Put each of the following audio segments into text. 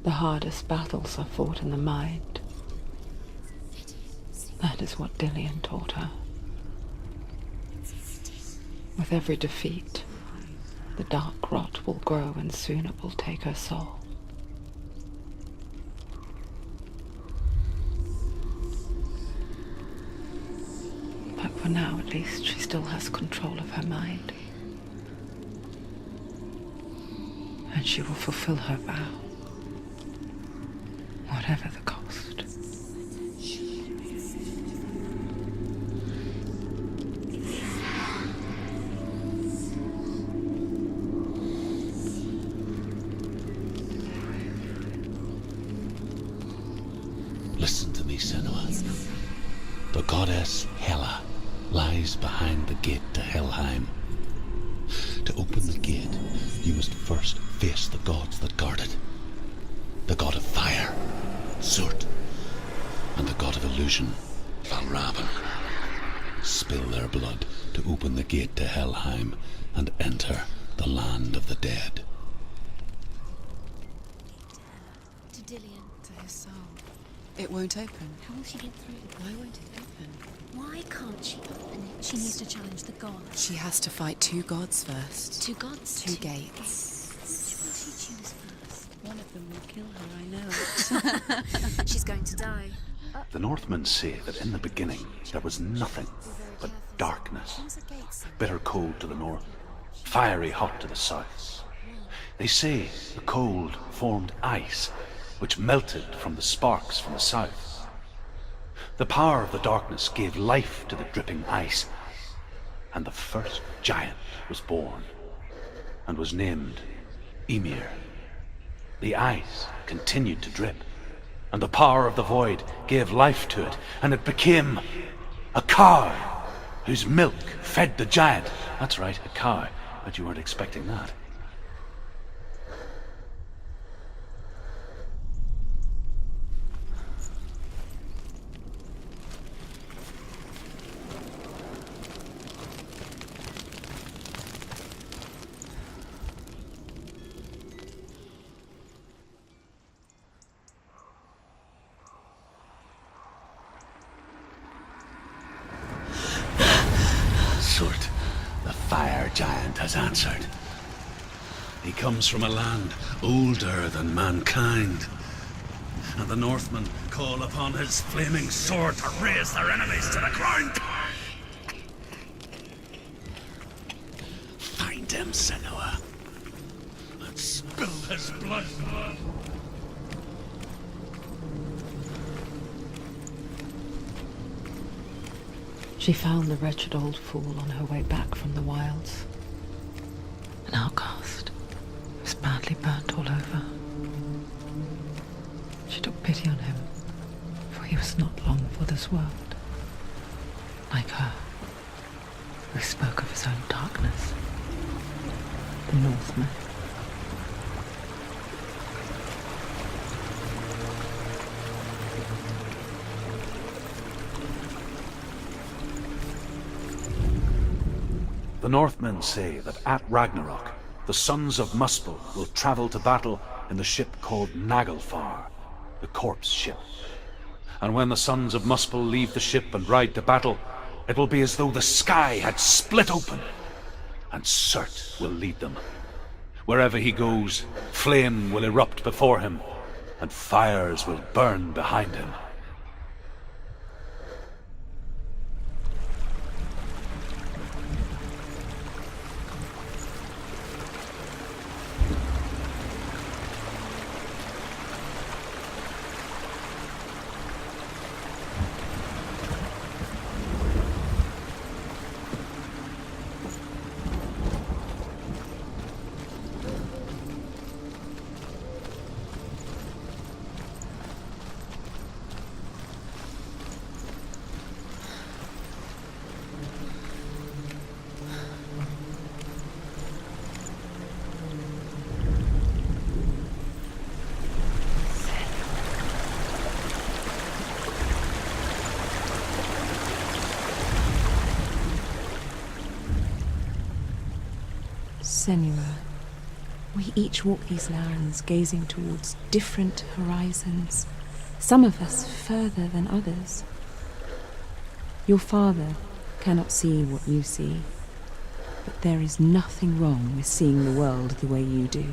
The hardest battles are fought in the mind. That is what Dillian taught her. With every defeat, the dark rot will grow and soon it will take her soul. But for now, at least, she still has control of her mind. And she will fulfill her vow, whatever the cost. Listen to me, Senua. The goddess Hela lies behind the gate to Helheim. To open the gate, you must first face the gods that guard it. The god of fire, Surt, and the god of illusion, Valravan. Spill their blood to open the gate to Helheim and enter the land of the dead. To Dillian. To his soul. It won't open. How will she get through? Why won't it open? Why can't she open it? She needs to challenge the gods. She has to fight 2 gods first. 2 gods? 2 gates. Which will she choose first? One of them will kill her, I know. She's going to die. The Northmen say that in the beginning there was nothing but darkness. Bitter cold to the north, fiery hot to the south. They say the cold formed ice, which melted from the sparks from the south. The power of the darkness gave life to the dripping ice, and the first giant was born, and was named Ymir. The ice continued to drip, and the power of the void gave life to it, and it became a cow, whose milk fed the giant. That's right, a cow, but you weren't expecting that. Surt, the fire giant, has answered. He comes from a land older than mankind, and the Northmen call upon his flaming sword to raze their enemies to the ground. Find him, Senua, and spill his blood. She found the wretched old fool on her way back from the wilds. An outcast. He was badly burnt all over. She took pity on him, for he was not long for this world. Like her, who spoke of his own darkness. The Northman. The Northmen say that at Ragnarok, the sons of Muspel will travel to battle in the ship called Naglfar, the corpse ship. And when the sons of Muspel leave the ship and ride to battle, it will be as though the sky had split open, and Surt will lead them. Wherever he goes, flame will erupt before him, and fires will burn behind him. Senua, We each walk these lands, gazing towards different horizons, some of us further than others. Your father cannot see what you see, but there is nothing wrong with seeing the world the way you do.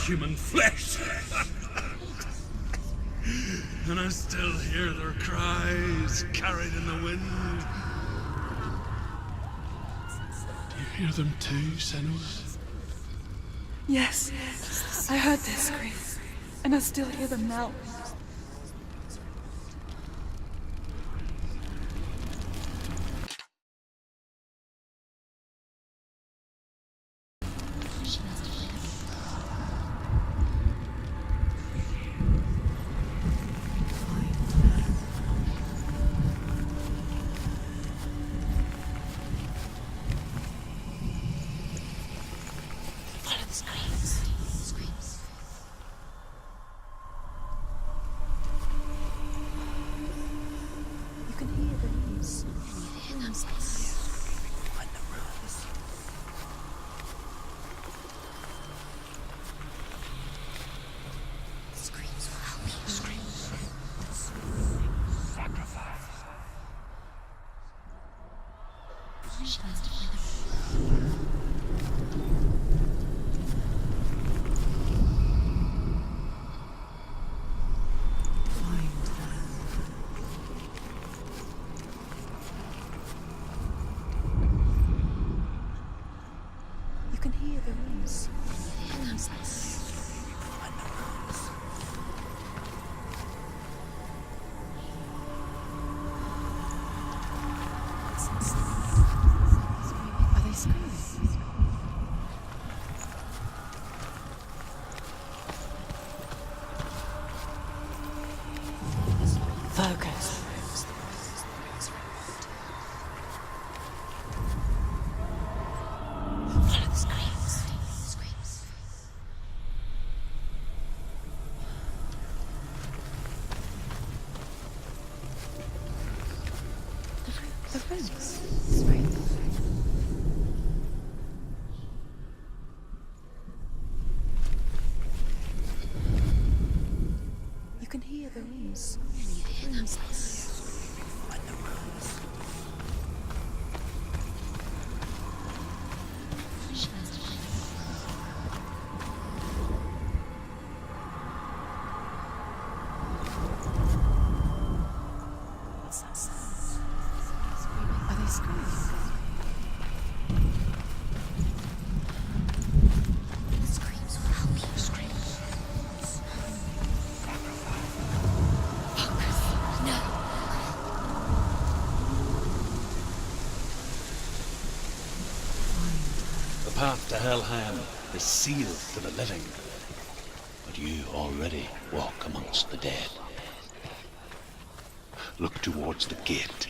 Human flesh. And I still hear their cries carried in the wind. Do you hear them too, Senua? Yes, I heard their screams, and I still hear them now. The rooms. You can hear the rooms. What's that sound? Are they screaming? The screams will help you. The path to Helheim is sealed to the living, but you already walk amongst the dead. Look towards the gate,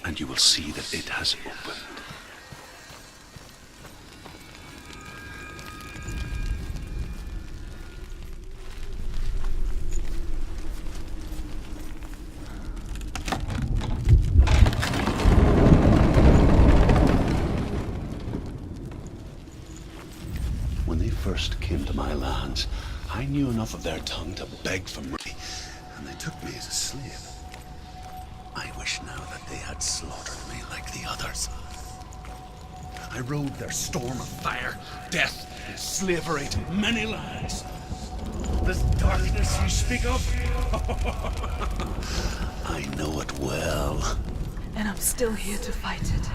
and you will see that it has opened. When they first came to my lands, I knew enough of their tongue to beg for mercy, and they took me as a slave. I wish now that they had slaughtered me like the others. I rode their storm of fire, death, and slavery to many lands. This darkness you speak of, I know it well. And I'm still here to fight it.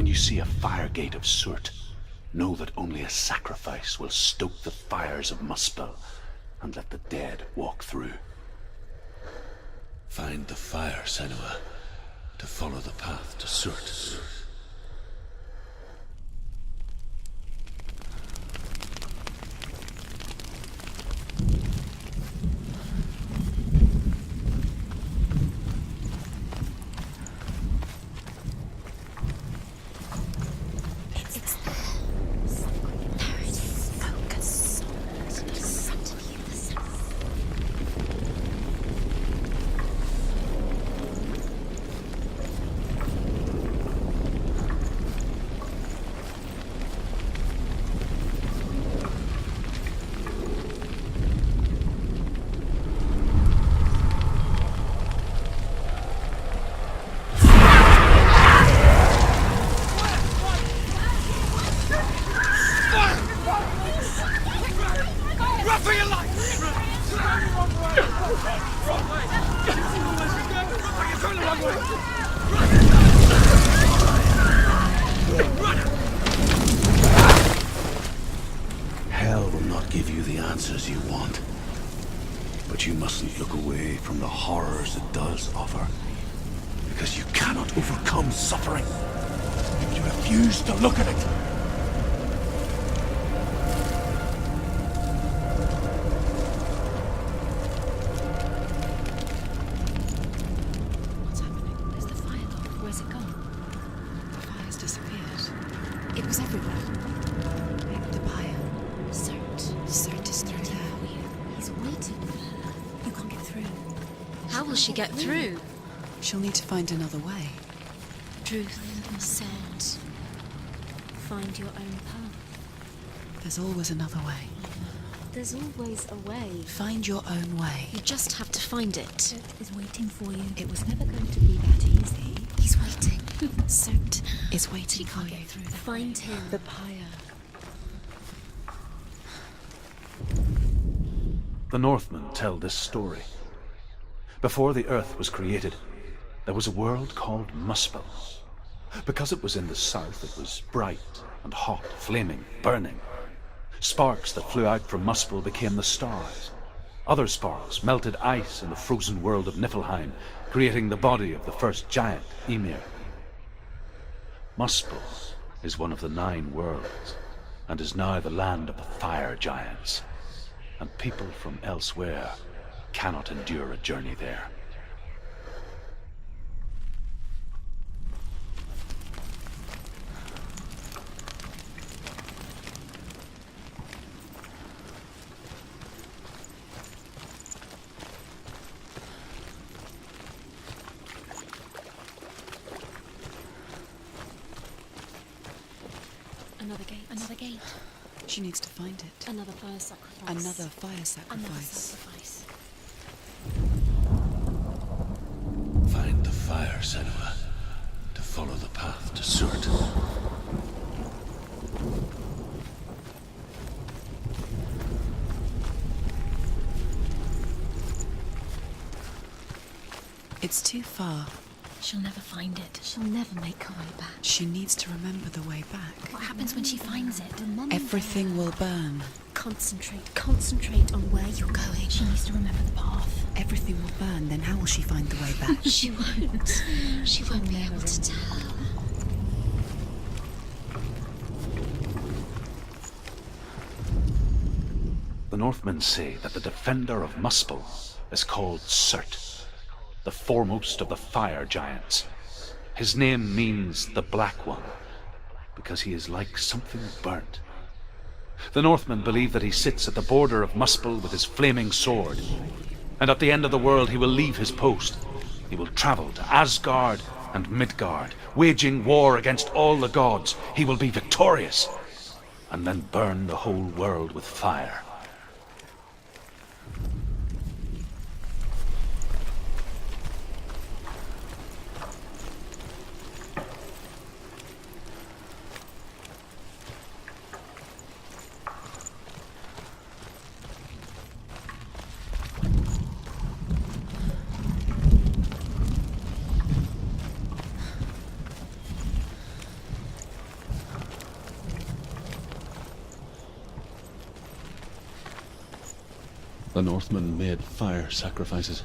You see a fire gate of soot. Know that only a sacrifice will stoke the fires of Muspel and let the dead walk through. Find the fire, Senua, to follow the path to soot. Hell will not give you the answers you want. But you mustn't look away from the horrors it does offer. Because you cannot overcome suffering if you refuse to look at it. What's happening? Where's the fire gone? Where's it gone? The fire's disappeared. It was everywhere. The pyre. Cert is through there. He's waiting for her. You can't get through. How will she get through? She'll need to find another way. Truth said, find your own path. There's always another way. There's always a way. Find your own way. You just have to find it. Cert is waiting for you. It was never going to be that easy. He's waiting. Cert Is waiting for you. get through. Find him. The pyre. The Northmen tell this story. Before the earth was created, there was a world called Muspel. Because it was in the south, it was bright and hot, flaming, burning. Sparks that flew out from Muspel became the stars. Other sparks melted ice in the frozen world of Niflheim, creating the body of the first giant, Ymir. Muspel is one of the 9 worlds, and is now the land of the fire giants. And people from elsewhere cannot endure a journey there. Another gate. Another gate. She needs to find it. Another fire sacrifice. Another fire Another sacrifice. sacrifice. Find the fire, Senua, to follow the path to Surt. It's too far. She'll never find it. She'll never make her way back. She needs to remember the way back. What happens when she finds it? Everything will burn. Concentrate on where you're going. She needs to remember the path. Everything will burn, then how will she find the way back? She won't. She won't be able to tell. The Northmen say that the defender of Muspel is called Surt, the foremost of the fire giants. His name means the Black One, because he is like something burnt. The Northmen believe that he sits at the border of Muspel with his flaming sword, and at the end of the world he will leave his post. He will travel to Asgard and Midgard, waging war against all the gods. He will be victorious, and then burn the whole world with fire. The Northmen made fire sacrifices,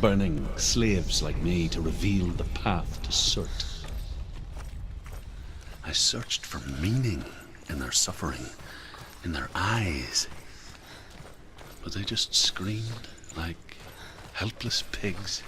burning slaves like me to reveal the path to Surt. I searched for meaning in their suffering, in their eyes, but they just screamed like helpless pigs.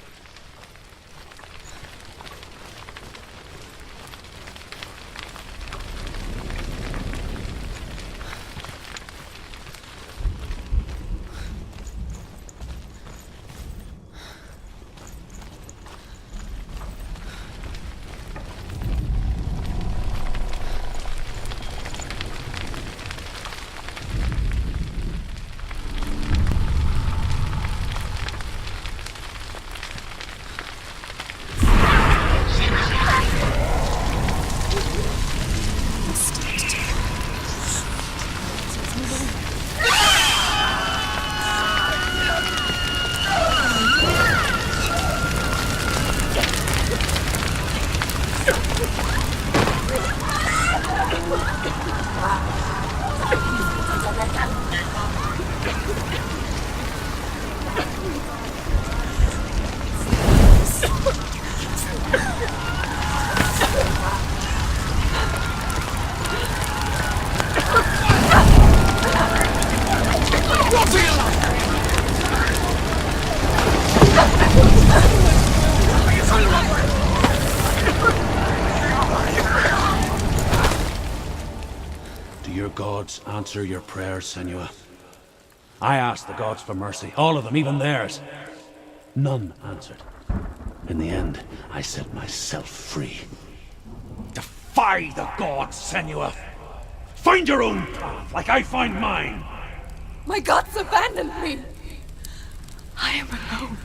gods answer your prayers, Senua? I asked the gods for mercy, all of them, even theirs. None answered. In the end, I set myself free. Defy the gods, Senua! Find your own path, like I find mine! My gods abandoned me! I am alone.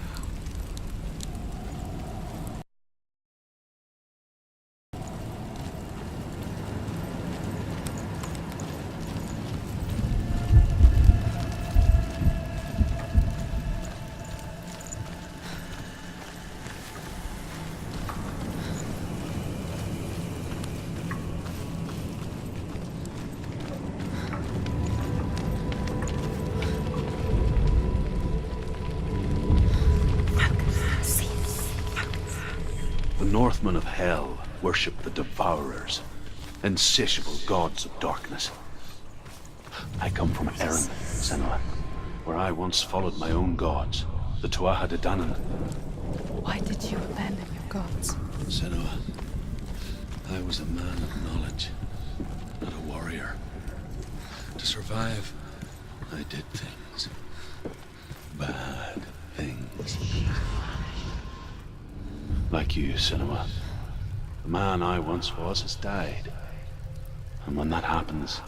The Northmen of Hell worship the Devourers, insatiable gods of darkness. I come from Erin, Senua, where I once followed my own gods, the Tuatha De Danann. Why did you abandon your gods? Senua, I was a man of knowledge, not a warrior. To survive, I did things. Bad things. Like you, Senua. The man I once was has died. And when that happens,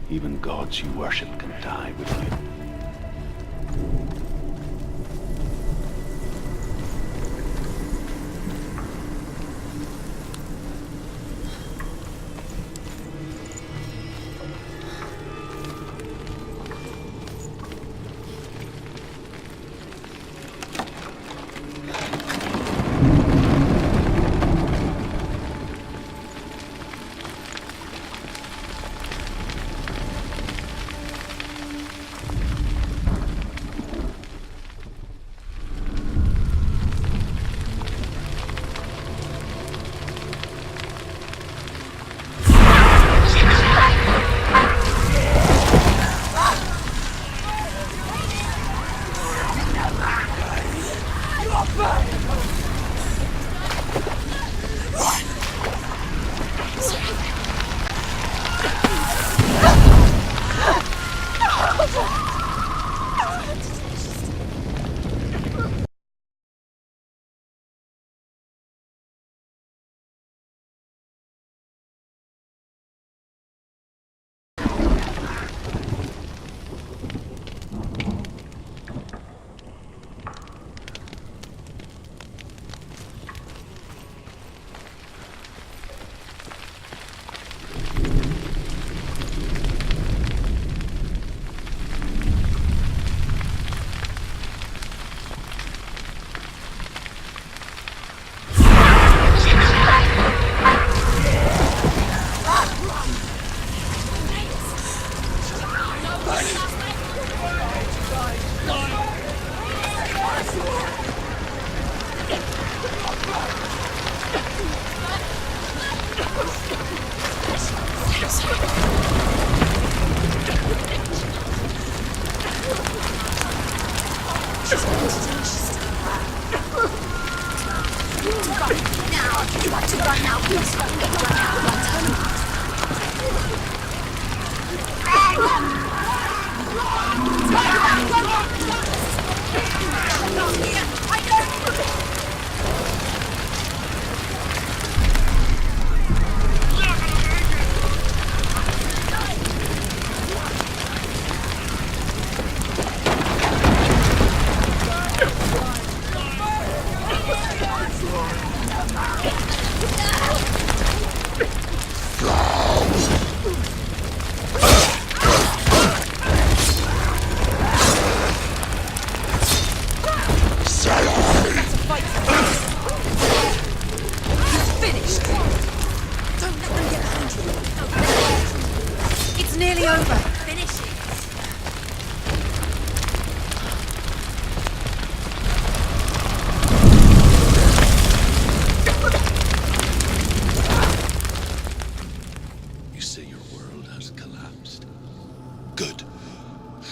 even gods you worship can die with you.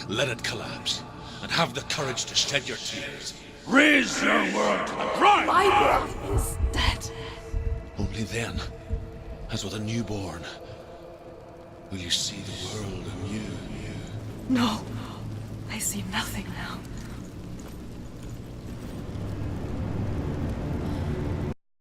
Let it collapse, and have the courage to shed your tears. Raise your world to the ground! My world is dead. Only then, as with a newborn, Will you see the world anew? No, I see nothing now.